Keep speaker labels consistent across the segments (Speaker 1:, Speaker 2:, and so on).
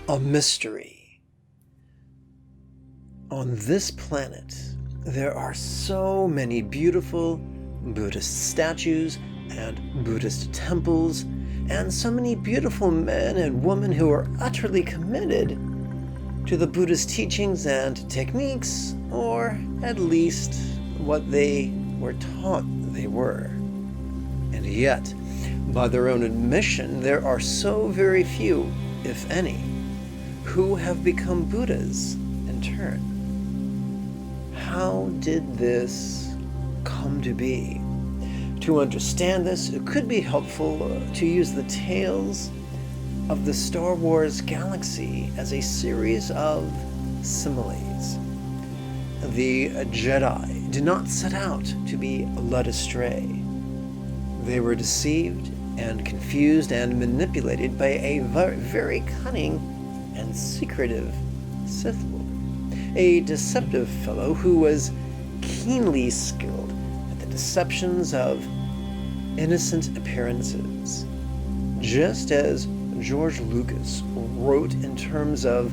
Speaker 1: a mystery. On this planet, there are so many beautiful Buddhist statues and Buddhist temples, and so many beautiful men and women who are utterly committed to the Buddhist teachings and techniques, or at least what they were taught they were. And yet, by their own admission, there are so very few, if any, who have become Buddhas in turn. How did this come to be? To understand this, it could be helpful to use the tales of the Star Wars galaxy as a series of similes. The Jedi did not set out to be led astray. They were deceived and confused and manipulated by a very cunning and secretive Sith Lord, a deceptive fellow who was keenly skilled at the deceptions of innocent appearances, just as George Lucas wrote in terms of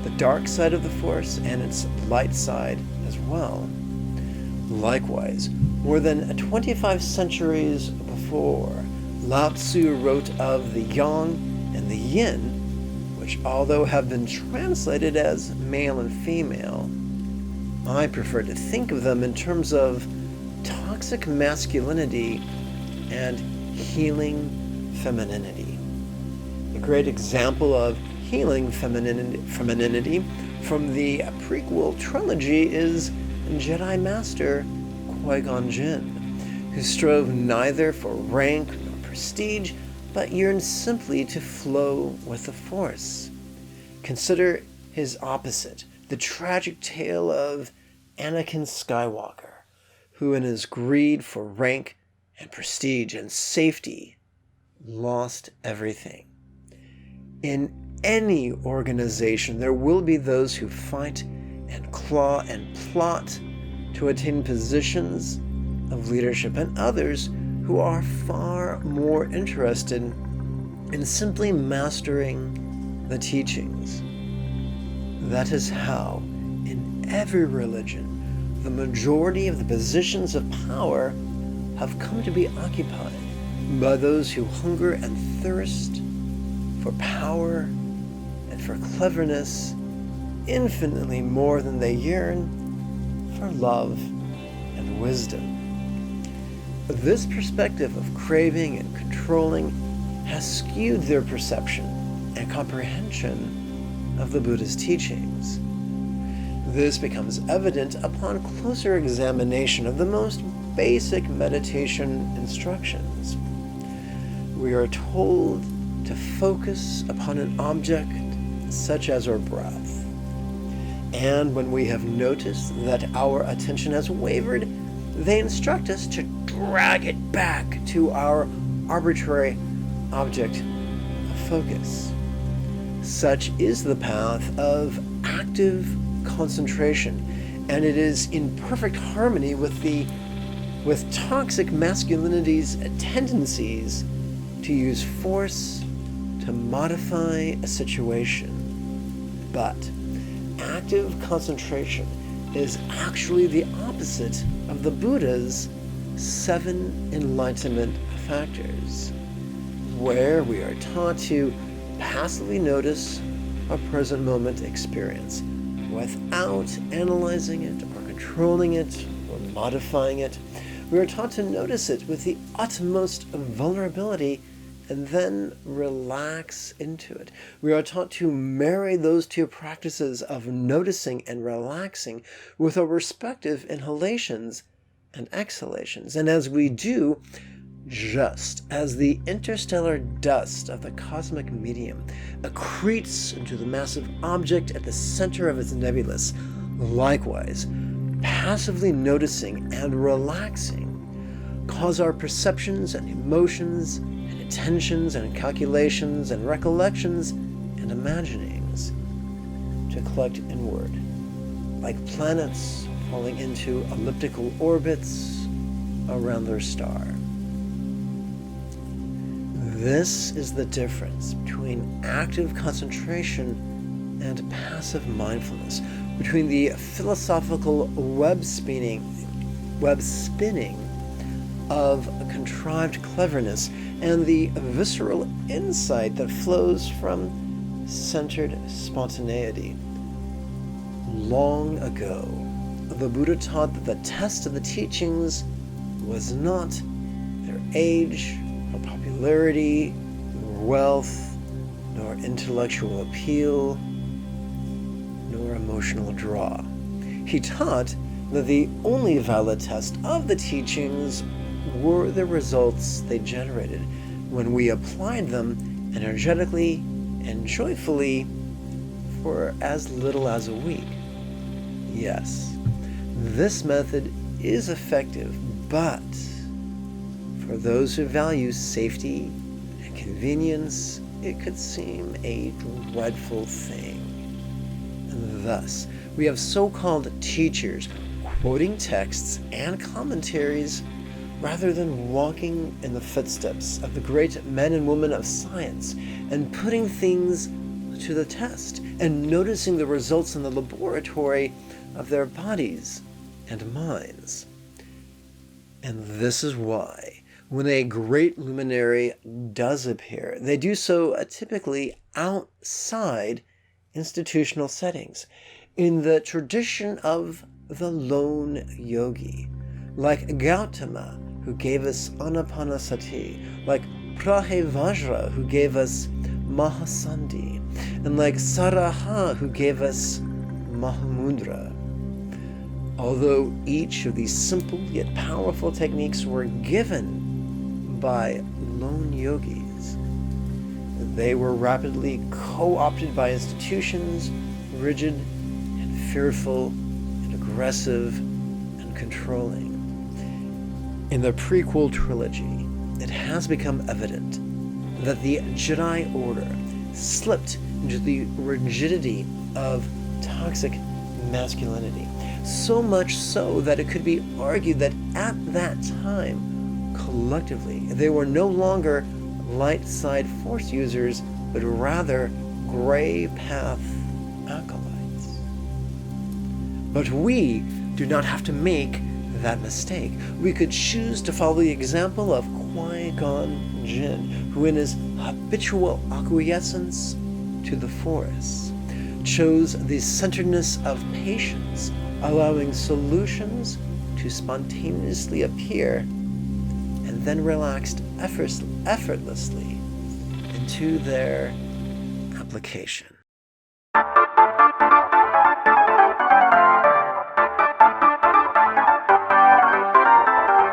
Speaker 1: the dark side of the Force and its light side as well. Likewise, more than 25 centuries before, Lao Tzu wrote of the yang and the yin, which although have been translated as male and female, I prefer to think of them in terms of toxic masculinity and healing femininity. A great example of healing femininity from the Prequel Trilogy is Jedi Master Qui-Gon Jinn, who strove neither for rank nor prestige, but yearned simply to flow with the Force. Consider his opposite, the tragic tale of Anakin Skywalker, who in his greed for rank and prestige and safety lost everything. In any organization, there will be those who fight and claw and plot to attain positions of leadership, and others who are far more interested in simply mastering the teachings. That is how, in every religion, the majority of the positions of power have come to be occupied by those who hunger and thirst for power and for cleverness infinitely more than they yearn for love and wisdom. This perspective of craving and controlling has skewed their perception and comprehension of the Buddha's teachings. This becomes evident upon closer examination of the most basic meditation instructions. We are told to focus upon an object such as our breath. And when we have noticed that our attention has wavered, they instruct us to drag it back to our arbitrary object of focus. Such is the path of active concentration, and it is in perfect harmony with toxic masculinity's tendencies to use force to modify a situation. But active concentration is actually the opposite of the Buddha's 7 enlightenment factors, where we are taught to passively notice a present moment experience without analyzing it or controlling it or modifying it. We are taught to notice it with the utmost vulnerability and then relax into it. We are taught to marry those two practices of noticing and relaxing with our respective inhalations and exhalations. And as we do, just as the interstellar dust of the cosmic medium accretes into the massive object at the center of its nebulous, likewise, passively noticing and relaxing cause our perceptions and emotions and attentions and calculations and recollections and imaginings to collect inward, like planets falling into elliptical orbits around their star. This is the difference between active concentration and passive mindfulness, between the philosophical web spinning of a contrived cleverness and the visceral insight that flows from centered spontaneity. Long ago, the Buddha taught that the test of the teachings was not their age, or popularity, nor wealth, nor intellectual appeal, nor emotional draw. He taught that the only valid test of the teachings were the results they generated when we applied them energetically and joyfully for as little as a week. Yes, this method is effective, but for those who value safety and convenience, it could seem a dreadful thing. And thus, we have so-called teachers quoting texts and commentaries rather than walking in the footsteps of the great men and women of science and putting things to the test and noticing the results in the laboratory of their bodies and minds. And this is why, when a great luminary does appear, they do so typically outside institutional settings, in the tradition of the lone yogi, like Gautama, who gave us Anapanasati, like Prahevajra, who gave us Mahasandhi, and like Saraha, who gave us Mahamudra. Although each of these simple yet powerful techniques were given by lone yogis, they were rapidly co-opted by institutions, rigid and fearful and aggressive and controlling. In the Prequel Trilogy, it has become evident that the Jedi Order slipped into the rigidity of toxic masculinity, so much so that it could be argued that at that time, collectively, they were no longer light side force users, but rather gray path acolytes. But we do not have to make that mistake. We could choose to follow the example of Qui-Gon Jinn, who in his habitual acquiescence to the Force chose the centeredness of patience, allowing solutions to spontaneously appear and then relaxed effortlessly into their application.